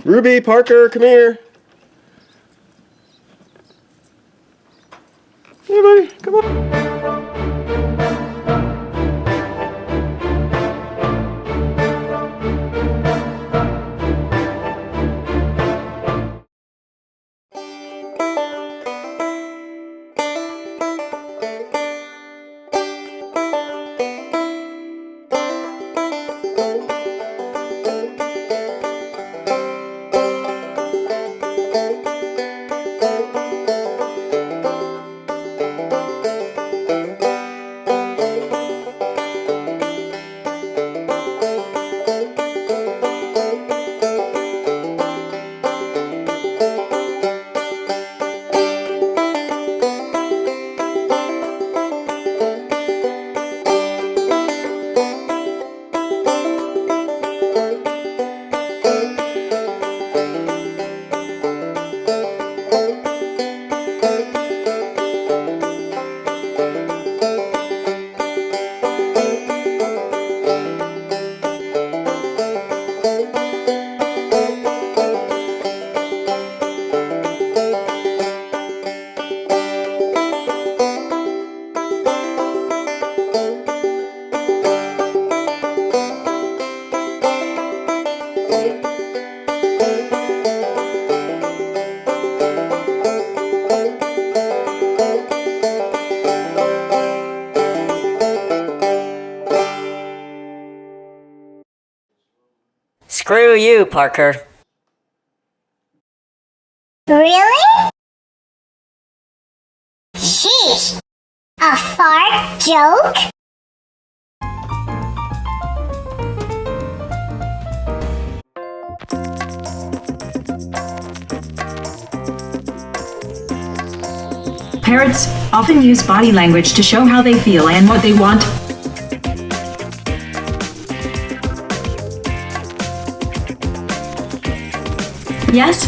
Ruby, Parker, come here. Hey, buddy, come on. Screw you, Parker. Really? Sheesh. A fart joke? Parrots often use body language to show how they feel and what they want. Yes,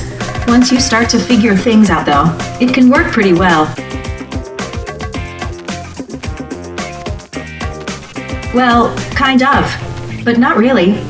once you start to figure things out though, it can work pretty well. Well, kind of, but not really.